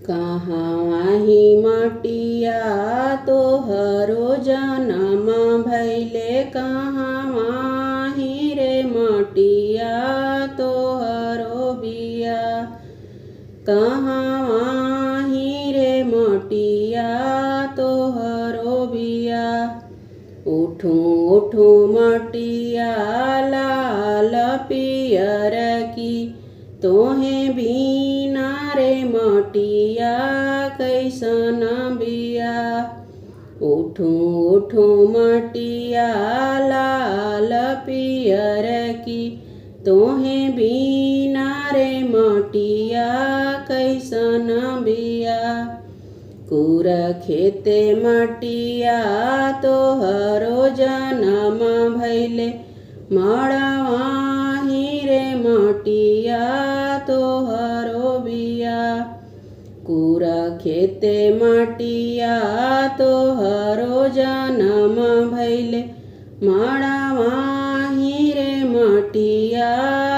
कहाँवाही मटिया तोहरो जनम भैले, कहाँवाही रे मटिया तोहरो बिया, कहाँवाही रे मटिया तोहरो बिया। उठू उठू मटिया लाल पियर की, तोहे बीना रे मटिया कैसन बिया। उठू उठू मटिया लाल पियर की, तोहे बीना रे मटिया कैसन बिया। कुर खेते मटिया तोहरो जनम भैले, मड़वाही रे मटिया तोहरो बिया। कुर खेते मटिया तोहरो जनम भैले, मड़वाही रे मटिया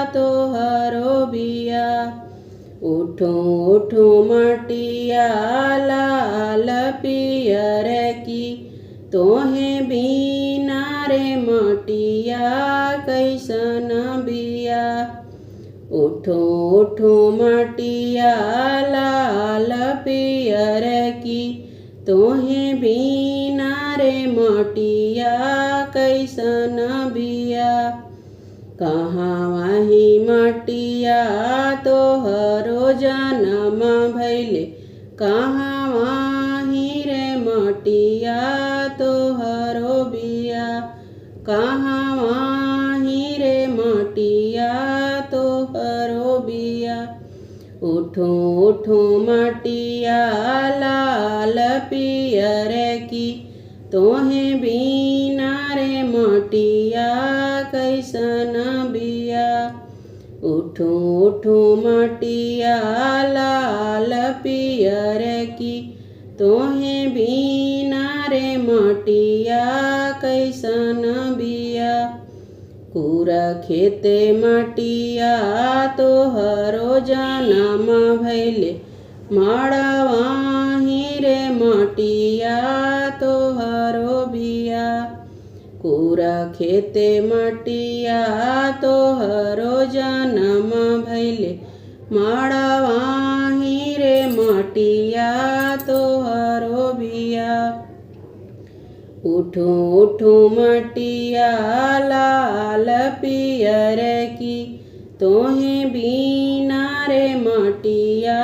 तोहरो बिया। उठू उठू मटिया लाल पियर की, तोहे बीना रे मटिया कैसन बिया। उठू उठू मटिया लाल पियर की, तोहे बीना रे मटिया कैसन बिया। कहाँवाही मटिया तोहरो जनम भैले, कहाँवाही रे मटिया तोहरो बिया, कहाँवाही रे मटिया तोहरो बिया। उठू उठू मटिया लाल पियर की, तोहे बीना रे मटिया कैसन बिया। उठू उठू मटिया लाल पियर की, तोहे बीना रे मटिया कैसन बिया। कुर खेते मटिया तोहरो जनम भैले, मड़वाही रे मटिया तोहरो बिया। कुर खेते मटिया तोहरो जनम भैले, मड़वाही रे मटिया तोहरो बिया। उठू उठू मटिया लाल पियर की, तोहे बीना रे मटिया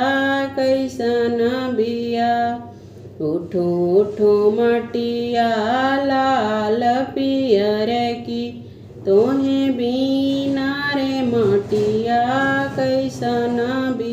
कैसन बिया। उठू उठू मटिया लाल पियर की, तोहे बीना रे मटिया कैसन बिया।